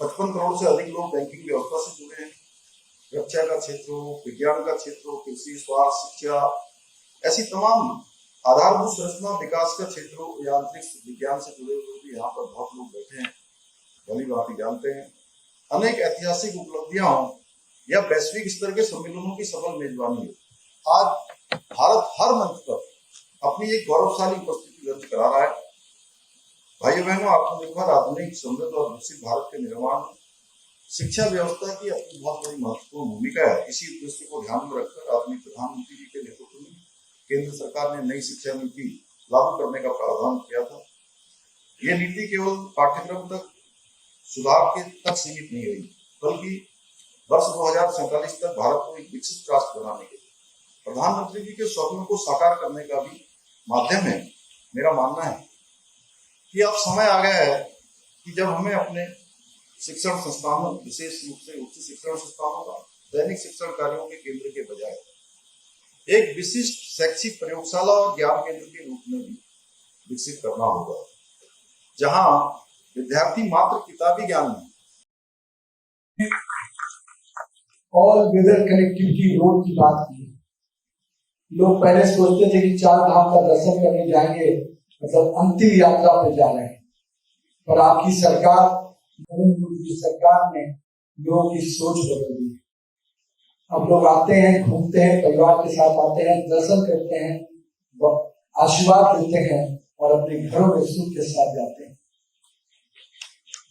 55 करोड़ से अधिक लोग बैंकिंग व्यवस्था से जुड़े हैं। रक्षा का क्षेत्र हो, विज्ञान का क्षेत्र हो, कृषि, स्वास्थ्य, शिक्षा, ऐसी तमाम आधारभूत संरचना विकास का क्षेत्र हो, यांत्रिक विज्ञान से जुड़े हुए भी यहाँ पर बहुत लोग बैठे हैं, भली भांति जानते हैं। अनेक ऐतिहासिक उपलब्धियां हों या वैश्विक स्तर के सम्मेलनों की सफल मेजबानी हो, आज भारत हर मंच पर अपनी एक गौरवशाली उपस्थिति दर्ज करा रहा है। भाइयों बहनों, आत्मनिर्भर, आधुनिक, समृद्ध और विकसित भारत के निर्माण में शिक्षा व्यवस्था की अपनी बहुत बड़ी महत्वपूर्ण भूमिका है। इसी उद्देश्य को ध्यान में रखकर अपनी प्रधानमंत्री जी के नेतृत्व में केंद्र सरकार ने नई शिक्षा नीति लागू करने का प्रावधान किया था। यह नीति केवल पाठ्यक्रम तक सुधार के तक सीमित नहीं रही, बल्कि वर्ष 2047 तक भारत को एक विकसित राष्ट्र बनाने के प्रधानमंत्री जी के स्वप्नों को साकार करने का भी माध्यम है। मेरा मानना है कि अब समय आ गया है कि जब हमें अपने शिक्षण संस्थानों, विशेष रूप से उच्च शिक्षण संस्थानों का दैनिक शिक्षण कार्यों के केंद्र के बजाय एक विशिष्ट शैक्षिक प्रयोगशाला और ज्ञान केंद्र के रूप में भी विकसित करना होगा, जहां विद्यार्थी मात्र किताबी ज्ञान नहीं, ऑल वेदर कनेक्टिविटी रोड की बात की। लोग पहले सोचते थे कि 4 धाम का दर्शन करने जाएंगे, मतलब अंतिम यात्रा पे जा रहे हैं, पर आपकी सरकार, नरेंद्र मोदी की सरकार ने लोगों की सोच बदल दी। अब लोग आते हैं, घूमते हैं, परिवार के साथ आते हैं, दर्शन करते हैं, आशीर्वाद लेते हैं और अपने घरों में सुख के साथ जाते हैं।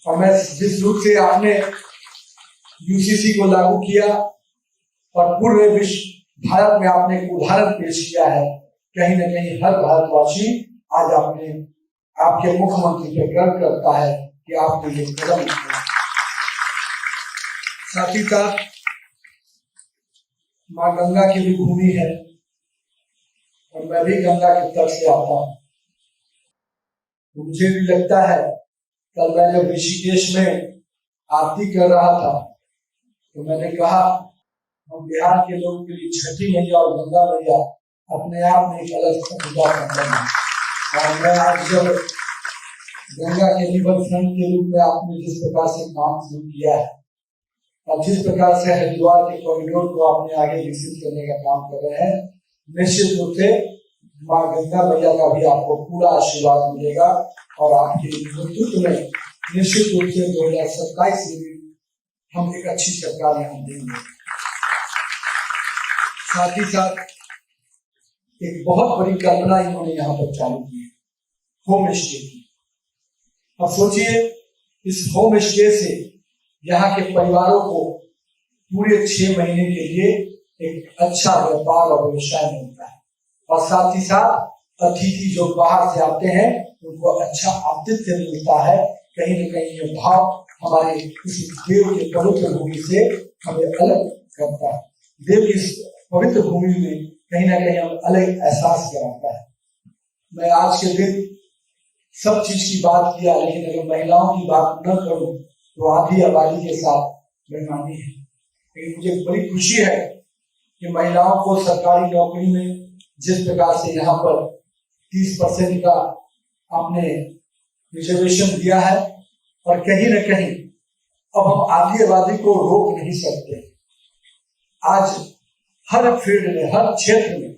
और मैं जिस रूप से आपने यूसीसी को लागू किया और पूरे विश्व भारत में आपने एक उदाहरण पेश किया है, कहीं न कहीं हर भारतवासी आज आपके मुख्यमंत्री पे गर्व करता है कि आपने ये कदम उठाया। साथ ही साथ माँ गंगा की भी भूमि है और मैं भी गंगा के तट से आता हूँ। मुझे भी लगता है, कल मैं जब ऋषिकेश में आरती कर रहा था तो मैंने कहा, हम बिहार के लोगों के लिए छठी मैया और गंगा मैया अपने आप में एक अलग समुदाय है। और मैं आज जब गंगा के रिवर फ्रंट के रूप में आपने जिस प्रकार से काम शुरू किया है और जिस प्रकार से हरिद्वार के कॉरिडोर को आपने आगे विकसित करने का काम कर रहे हैं, निश्चित रूप से माँ गंगा मैया का भी आपको पूरा आशीर्वाद मिलेगा और आपके नेतृत्व में निश्चित रूप से 2027 में हम एक अच्छी सरकार यहाँ देंगे। साथ ही साथ एक बहुत बड़ी कल्पना इन्होंने यहाँ पर चालू की है, होम स्टे की। अब सोचिए, इस होम स्टे से यहाँ के परिवारों को पूरे 6 महीने के लिए एक अच्छा व्यापार और व्यवसाय मिलता है और साथ ही साथ अतिथि जो बाहर से आते हैं उनको अच्छा आतिथ्य मिलता है। कहीं न कहीं ये भाव हमारे इस देव के पवित्र भूमि से हमें अलग करता है। देव की पवित्र भूमि में कहीं ना कहीं हम अलग एहसास कराता है। मैं आज के दिन सब चीज की बात किया, लेकिन अगर महिलाओं की बात न करूं तो आधी आबादी के साथ बेईमानी है। लेकिन मुझे बड़ी खुशी है कि महिलाओं को सरकारी नौकरी में जिस प्रकार से यहाँ पर 30% का आपने रिजर्वेशन दिया है और कहीं न कहीं अब हम आधी आबादी को रोक नहीं सकते। आज हर फील्ड में, हर क्षेत्र में